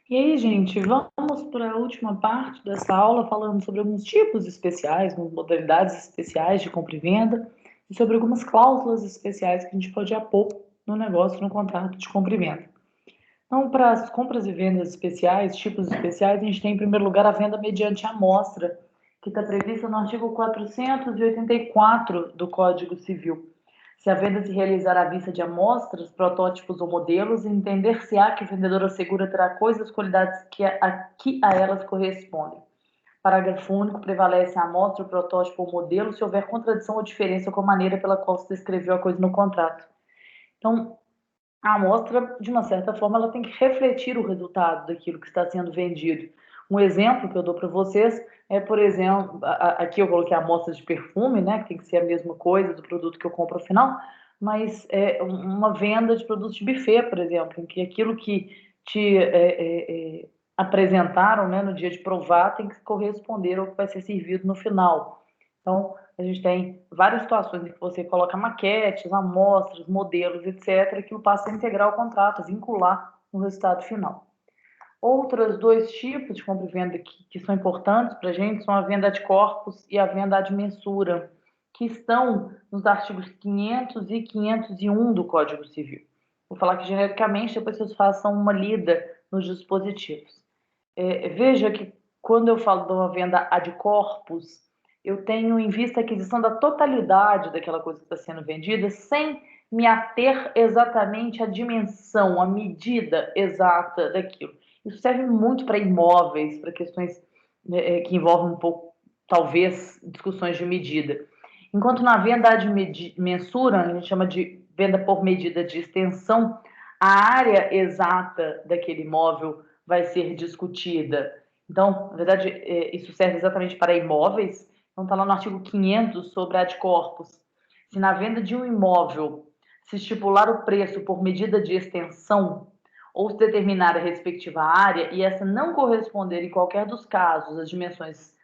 E aí, gente, vamos para a última parte dessa aula falando sobre alguns tipos especiais, algumas modalidades especiais de compra e venda e sobre algumas cláusulas especiais que a gente pode apor no negócio, no contrato de compra e venda. Então, para as compras e vendas especiais, tipos especiais, a gente tem em primeiro lugar a venda mediante amostra, que está prevista no artigo 484 do Código Civil. Se a venda se realizar à vista de amostras, protótipos ou modelos, entender-se-á que o vendedor assegura terá coisas, qualidades que a elas correspondem. Parágrafo único. Prevalece a amostra, o protótipo ou modelo se houver contradição ou diferença com a maneira pela qual se descreveu a coisa no contrato. Então, a amostra, de uma certa forma, ela tem que refletir o resultado daquilo que está sendo vendido. Um exemplo que eu dou para vocês é, por exemplo, aqui eu coloquei a amostra de perfume, né, que tem que ser a mesma coisa do produto que eu compro ao final, mas é uma venda de produtos de buffet, por exemplo, em que aquilo que te apresentaram, né, no dia de provar tem que corresponder ao que vai ser servido no final. Então, a gente tem várias situações em que você coloca maquetes, amostras, modelos, etc., que passa a integrar o contrato, a vincular no resultado final. Outros dois tipos de compra e venda que são importantes para a gente são a venda de corpos e a venda ad mensura, que estão nos artigos 500 e 501 do Código Civil. Vou falar aqui genericamente, depois vocês façam uma lida nos dispositivos. Veja que quando eu falo de uma venda ad corpus, eu tenho em vista a aquisição da totalidade daquela coisa que está sendo vendida, sem me ater exatamente à dimensão, à medida exata daquilo. Isso serve muito para imóveis, para questões que envolvem um pouco, talvez, discussões de medida. Enquanto na venda ad mensura, a gente chama de venda por medida de extensão, a área exata daquele imóvel vai ser discutida. Então, na verdade, isso serve exatamente para imóveis. Então, está lá no artigo 500 sobre ad corpus. Se na venda de um imóvel se estipular o preço por medida de extensão, ou se determinar a respectiva área, e essa não corresponder em qualquer dos casos às dimensões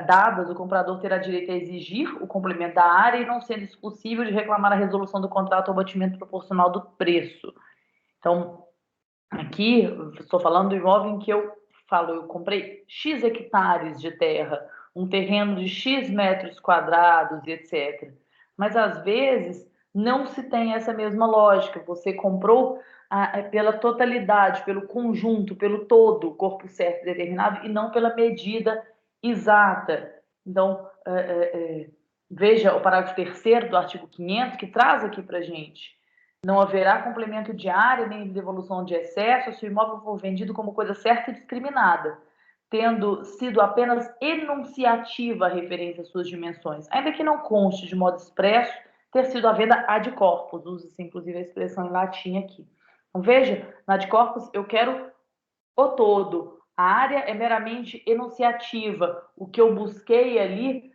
dadas, o comprador terá direito a exigir o complemento da área e, não sendo isso possível, de reclamar a resolução do contrato ou batimento proporcional do preço. Então, aqui, estou falando do imóvel em que eu falo, eu comprei X hectares de terra, um terreno de X metros quadrados e etc. Mas, às vezes, não se tem essa mesma lógica. Você comprou pela totalidade, pelo conjunto, pelo todo, o corpo certo determinado, e não pela medida exata. Então, veja o parágrafo 3º do artigo 500, que traz aqui para a gente: não haverá complemento de área nem devolução de excesso se o imóvel for vendido como coisa certa e discriminada, tendo sido apenas enunciativa a referência às suas dimensões, ainda que não conste de modo expresso ter sido a venda ad corpus, usa-se inclusive a expressão em latim aqui. Então, veja, na ad corpus eu quero o todo. A área é meramente enunciativa. O que eu busquei ali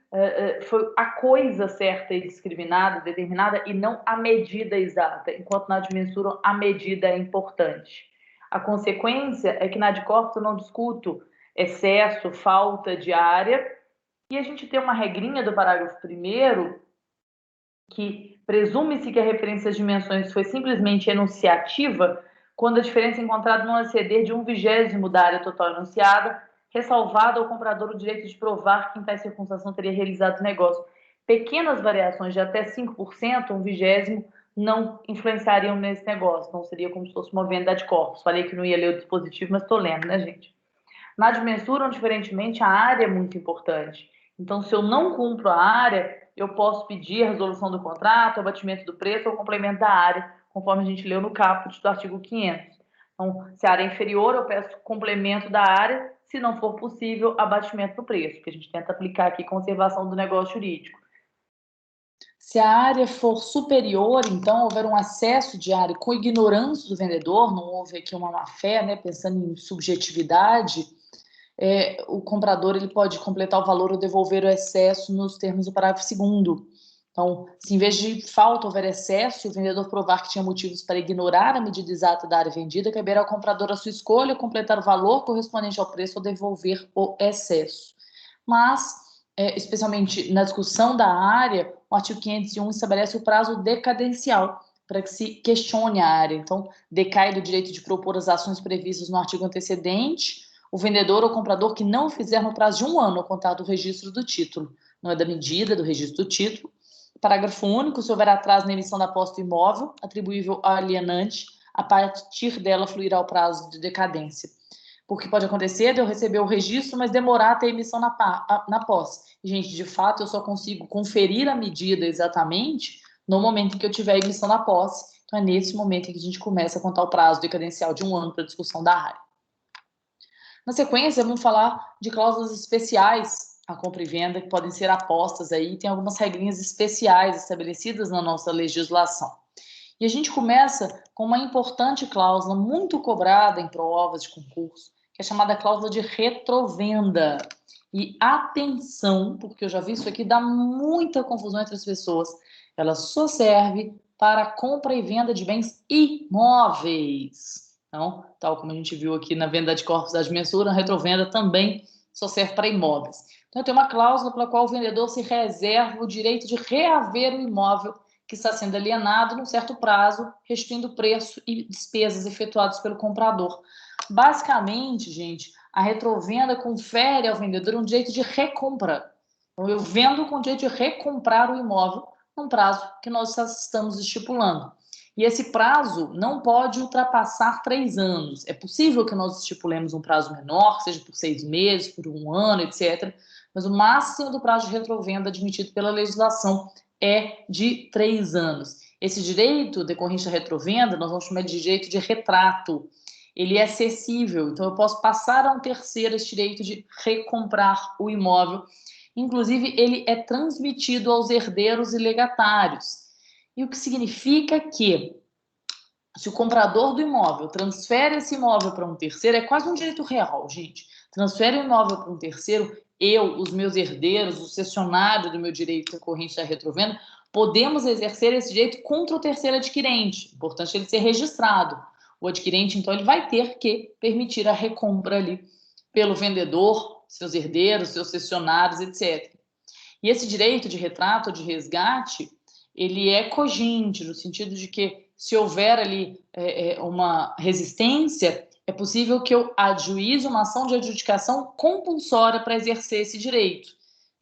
foi a coisa certa e discriminada, determinada, e não a medida exata, enquanto na dimensura a medida é importante. A consequência é que na ad corpus eu não discuto excesso, falta de área, e a gente tem uma regrinha do parágrafo 1º que presume-se que a referência às dimensões foi simplesmente enunciativa quando a diferença encontrada não exceder de 1/20 da área total enunciada, ressalvado ao comprador o direito de provar que em tais circunstâncias não teria realizado o negócio. Pequenas variações de até 5%, 1/20, não influenciariam nesse negócio, não seria como se fosse uma venda de corpos. Falei que não ia ler o dispositivo, mas estou lendo, né, gente? Na dimensura, diferentemente, a área é muito importante. Então, se eu não cumpro a área, eu posso pedir a resolução do contrato, o abatimento do preço ou o complemento da área, conforme a gente leu no caput do artigo 500. Então, se a área é inferior, eu peço complemento da área, se não for possível, abatimento do preço, que a gente tenta aplicar aqui conservação do negócio jurídico. Se a área for superior, então, houver um acesso de área com ignorância do vendedor, não houve aqui uma má-fé, né, pensando em subjetividade, o comprador ele pode completar o valor ou devolver o excesso nos termos do parágrafo 2º. Então, se em vez de falta houver excesso e o vendedor provar que tinha motivos para ignorar a medida exata da área vendida, caberá ao comprador a sua escolha completar o valor correspondente ao preço ou devolver o excesso. Mas, especialmente na discussão da área, o artigo 501 estabelece o prazo decadencial para que se questione a área. Então, decai do direito de propor as ações previstas no artigo antecedente o vendedor ou comprador que não fizer no prazo de 1 ano ao contar do registro do título. Não é da medida do registro do título. Parágrafo único. Se houver atraso na emissão da posse do imóvel, atribuível ao alienante, a partir dela fluirá o prazo de decadência. Porque pode acontecer de eu receber o registro, mas demorar até a emissão na posse. E, gente, de fato, eu só consigo conferir a medida exatamente no momento em que eu tiver a emissão na posse. Então, é nesse momento em que a gente começa a contar o prazo decadencial de 1 ano para a discussão da área. Na sequência, vamos falar de cláusulas especiais à compra e venda, que podem ser apostas aí. Tem algumas regrinhas especiais estabelecidas na nossa legislação. E a gente começa com uma importante cláusula muito cobrada em provas de concurso, que é chamada cláusula de retrovenda. E atenção, porque eu já vi isso aqui, dá muita confusão entre as pessoas. Ela só serve para compra e venda de bens imóveis. Então, tal como a gente viu aqui na venda de corpos da mensura, a retrovenda também só serve para imóveis. Então, tem uma cláusula pela qual o vendedor se reserva o direito de reaver o imóvel que está sendo alienado num certo prazo, restituindo o preço e despesas efetuados pelo comprador. Basicamente, gente, a retrovenda confere ao vendedor um direito de recompra. Então, eu vendo com o direito de recomprar o imóvel num prazo que nós estamos estipulando. E esse prazo não pode ultrapassar 3 anos. É possível que nós estipulemos um prazo menor, seja por 6 meses, por 1 ano, etc. Mas o máximo do prazo de retrovenda admitido pela legislação é de 3 anos. Esse direito decorrente da retrovenda, nós vamos chamar de direito de retrato. Ele é acessível, então eu posso passar a um terceiro esse direito de recomprar o imóvel. Inclusive, ele é transmitido aos herdeiros e legatários. E o que significa que, se o comprador do imóvel transfere esse imóvel para um terceiro, é quase um direito real, gente. Transfere o imóvel para um terceiro, eu, os meus herdeiros, o cessionário do meu direito decorrente da retrovenda, podemos exercer esse direito contra o terceiro adquirente. Importante ele ser registrado. O adquirente, então, ele vai ter que permitir a recompra ali pelo vendedor, seus herdeiros, seus cessionários, etc. E esse direito de retrato ou de resgate, ele é cogente, no sentido de que, se houver ali uma resistência, é possível que eu ajuize uma ação de adjudicação compulsória para exercer esse direito,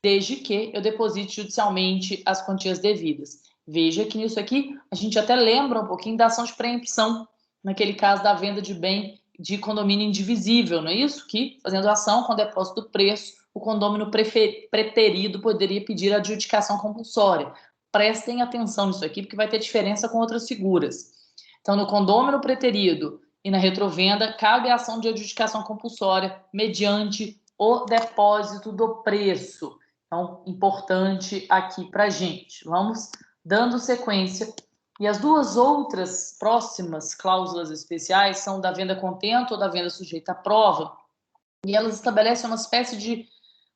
desde que eu deposite judicialmente as quantias devidas. Veja que nisso aqui a gente até lembra um pouquinho da ação de preempção, naquele caso da venda de bem de condomínio indivisível, não é isso? Que, fazendo ação com depósito do preço, o condômino preterido poderia pedir adjudicação compulsória. Prestem atenção nisso aqui, porque vai ter diferença com outras figuras. Então, no condômino preterido e na retrovenda, cabe a ação de adjudicação compulsória mediante o depósito do preço. Então, importante aqui para a gente. Vamos dando sequência. E as duas outras próximas cláusulas especiais são da venda contento ou da venda sujeita à prova. E elas estabelecem uma espécie de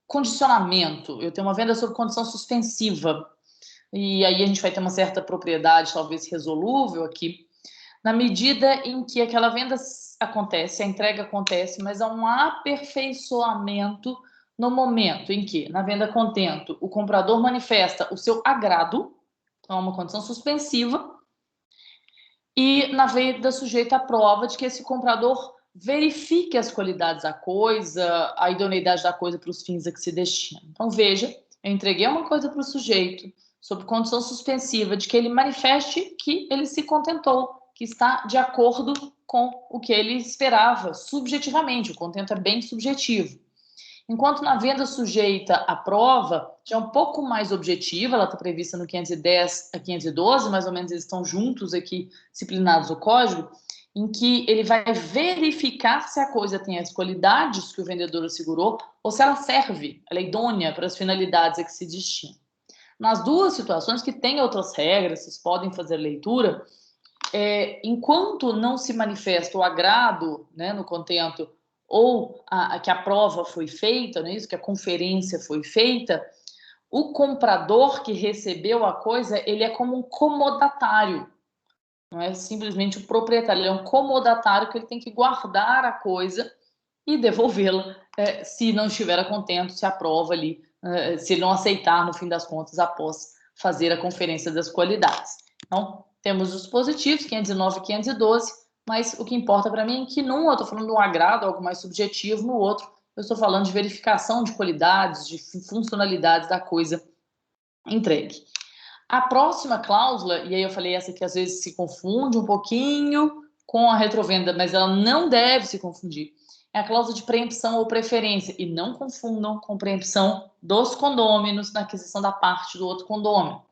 condicionamento. Eu tenho uma venda sob condição suspensiva. E aí a gente vai ter uma certa propriedade, talvez resolúvel aqui, na medida em que aquela venda acontece, a entrega acontece, mas há um aperfeiçoamento no momento em que, na venda contento, o comprador manifesta o seu agrado, então é uma condição suspensiva, e na venda sujeita à prova de que esse comprador verifique as qualidades da coisa, a idoneidade da coisa para os fins a que se destina. Então, veja, eu entreguei uma coisa para o sujeito, sob condição suspensiva de que ele manifeste que ele se contentou, que está de acordo com o que ele esperava, subjetivamente. O contento é bem subjetivo. Enquanto na venda sujeita à prova, já é um pouco mais objetiva, ela está prevista no 510 a 512, mais ou menos eles estão juntos aqui, disciplinados no código, em que ele vai verificar se a coisa tem as qualidades que o vendedor assegurou ou se ela serve, ela é idônea para as finalidades a que se destina. Nas duas situações, que tem outras regras, vocês podem fazer leitura, enquanto não se manifesta o agrado, né, no contento, ou que a prova foi feita, não é isso? Que a conferência foi feita, o comprador que recebeu a coisa, ele é como um comodatário, não é simplesmente o proprietário, ele é um comodatário que ele tem que guardar a coisa e devolvê-la se não estiver contente, se a prova ali, se ele não aceitar, no fim das contas, após fazer a conferência das qualidades. Então, temos os positivos, 509 e 512, mas o que importa para mim é que num eu estou falando de um agrado, algo mais subjetivo, no outro eu estou falando de verificação de qualidades, de funcionalidades da coisa entregue. A próxima cláusula, e aí eu falei essa que às vezes se confunde um pouquinho com a retrovenda, mas ela não deve se confundir. É a cláusula de preempção ou preferência. E não confundam com preempção dos condôminos na aquisição da parte do outro condômino.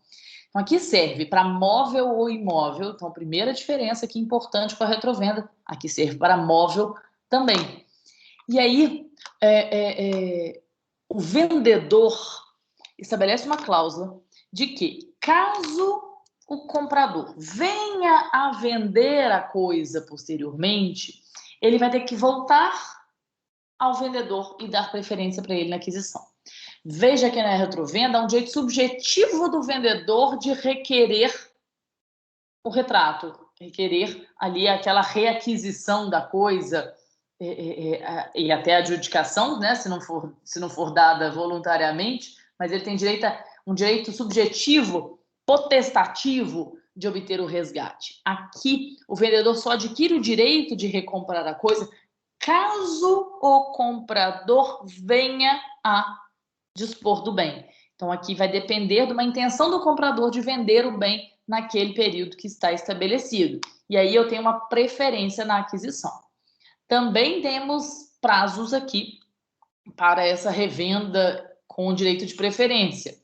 Então, aqui serve para móvel ou imóvel. Então, a primeira diferença aqui importante com a retrovenda. Aqui serve para móvel também. E aí, o vendedor estabelece uma cláusula de que, caso o comprador venha a vender a coisa posteriormente, ele vai ter que voltar ao vendedor e dar preferência para ele na aquisição. Veja que na retrovenda há um direito subjetivo do vendedor de requerer o retrato, requerer ali aquela reaquisição da coisa e até a adjudicação, né, se não for dada voluntariamente, mas ele tem um direito subjetivo, potestativo de obter o resgate. Aqui, o vendedor só adquire o direito de recomprar a coisa caso o comprador venha a dispor do bem. Então, aqui vai depender de uma intenção do comprador de vender o bem naquele período que está estabelecido. E aí eu tenho uma preferência na aquisição. Também temos prazos aqui para essa revenda com o direito de preferência,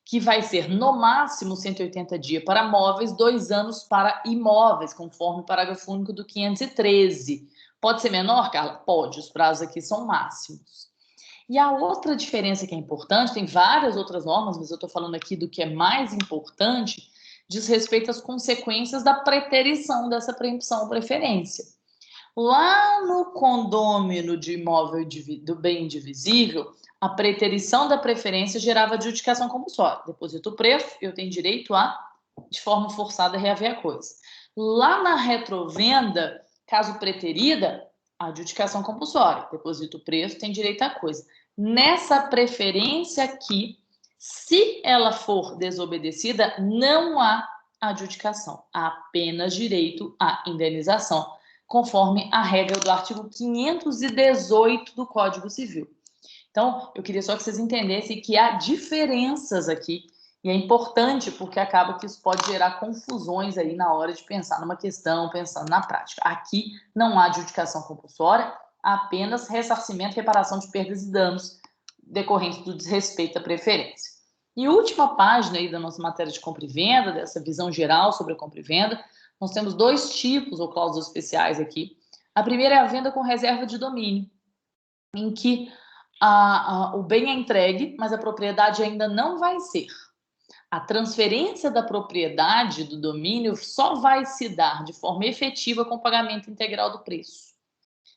que vai ser no máximo 180 dias para móveis, 2 anos para imóveis, conforme o parágrafo único do 513. Pode ser menor, Carla? Pode, os prazos aqui são máximos. E a outra diferença que é importante, tem várias outras normas, mas eu estou falando aqui do que é mais importante, diz respeito às consequências da preterição dessa preempção ou preferência. Lá no condômino de imóvel do bem indivisível, a preterição da preferência gerava adjudicação compulsória. Deposito o preço, eu tenho direito a, de forma forçada, reaver a coisa. Lá na retrovenda, caso preterida, a adjudicação compulsória. Deposito o preço, tem direito à coisa. Nessa preferência aqui, se ela for desobedecida, não há adjudicação, há apenas direito à indenização, conforme a regra do artigo 518 do Código Civil. Então, eu queria só que vocês entendessem que há diferenças aqui, e é importante porque acaba que isso pode gerar confusões aí na hora de pensar numa questão, pensando na prática. Aqui não há adjudicação compulsória, há apenas ressarcimento e reparação de perdas e danos decorrentes do desrespeito à preferência. E última página aí da nossa matéria de compra e venda, dessa visão geral sobre a compra e venda, nós temos 2 tipos ou cláusulas especiais aqui. A primeira é a venda com reserva de domínio, em que o bem é entregue, mas a propriedade ainda não vai ser. A transferência da propriedade do domínio só vai se dar de forma efetiva com o pagamento integral do preço.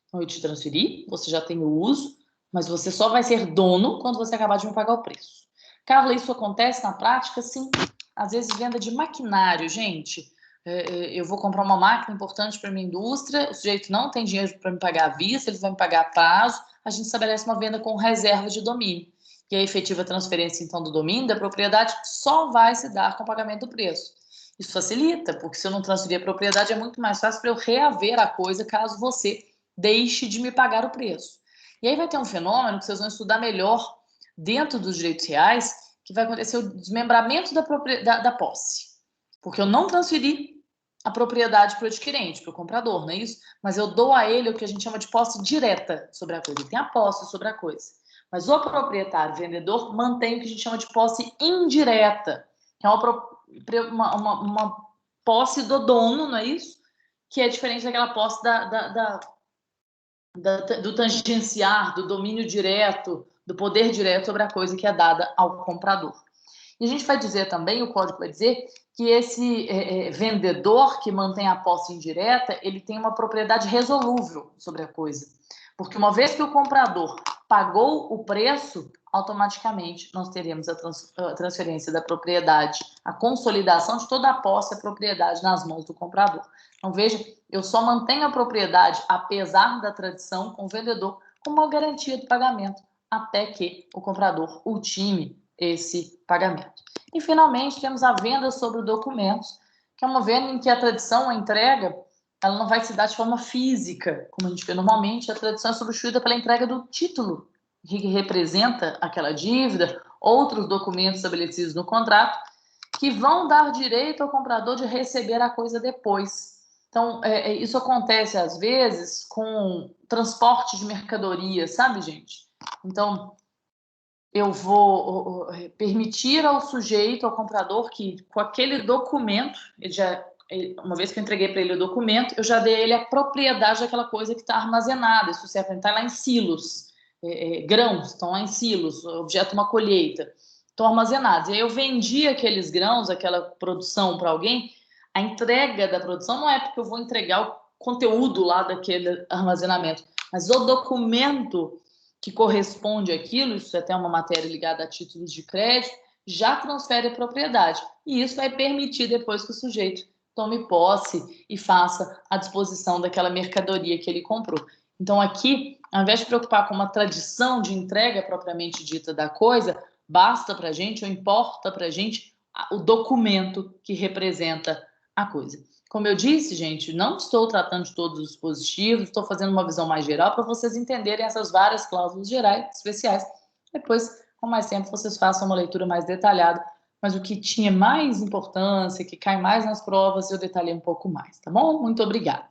Então, eu te transferi, você já tem o uso, mas você só vai ser dono quando você acabar de me pagar o preço. Carla, isso acontece na prática? Sim. Às vezes, venda de maquinário, gente. Eu vou comprar uma máquina importante para minha indústria, o sujeito não tem dinheiro para me pagar à vista, ele vai me pagar a prazo, a gente estabelece uma venda com reserva de domínio. E a efetiva transferência, então, do domínio da propriedade só vai se dar com o pagamento do preço. Isso facilita, porque se eu não transferir a propriedade, é muito mais fácil para eu reaver a coisa caso você deixe de me pagar o preço. E aí vai ter um fenômeno que vocês vão estudar melhor dentro dos direitos reais, que vai acontecer o desmembramento da posse. Porque eu não transferi a propriedade para o adquirente, para o comprador, não é isso? Mas eu dou a ele o que a gente chama de posse direta sobre a coisa. Ele tem a posse sobre a coisa. Mas o proprietário, o vendedor, mantém o que a gente chama de posse indireta, que é uma posse do dono, não é isso? Que é diferente daquela posse do tangenciar, do domínio direto, do poder direto sobre a coisa que é dada ao comprador. E a gente vai dizer também, o código vai dizer, que esse vendedor que mantém a posse indireta, ele tem uma propriedade resolúvel sobre a coisa. Porque uma vez que o comprador pagou o preço, automaticamente nós teremos a transferência da propriedade, a consolidação de toda a posse e a propriedade nas mãos do comprador. Então, veja, eu só mantenho a propriedade, apesar da tradição, com o vendedor, como uma garantia de pagamento, até que o comprador ultime esse pagamento. E, finalmente, temos a venda sobre documentos, que é uma venda em que a tradição, a entrega, ela não vai se dar de forma física, como a gente vê normalmente, a tradição é substituída pela entrega do título, que representa aquela dívida, outros documentos estabelecidos no contrato, que vão dar direito ao comprador de receber a coisa depois. Então, isso acontece, às vezes, com transporte de mercadoria, sabe, gente? Então, eu vou permitir ao sujeito, ao comprador, que com aquele documento, uma vez que eu entreguei para ele o documento, eu já dei a ele a propriedade daquela coisa que está armazenada. Isso serve para estar lá em silos. Grãos estão lá em silos, objeto de uma colheita, estão armazenados. E aí eu vendi aqueles grãos, aquela produção para alguém. A entrega da produção não é porque eu vou entregar o conteúdo lá daquele armazenamento, mas o documento que corresponde àquilo, isso é até uma matéria ligada a títulos de crédito, já transfere a propriedade. E isso vai permitir depois que o sujeito tome posse e faça a disposição daquela mercadoria que ele comprou. Então, aqui, ao invés de preocupar com uma tradição de entrega propriamente dita da coisa, basta para a gente, ou importa para a gente, o documento que representa a coisa. Como eu disse, gente, não estou tratando de todos os dispositivos, estou fazendo uma visão mais geral para vocês entenderem essas várias cláusulas gerais, especiais. Depois, com mais tempo, vocês façam uma leitura mais detalhada, mas o que tinha mais importância, que cai mais nas provas, eu detalhei um pouco mais, tá bom? Muito obrigada.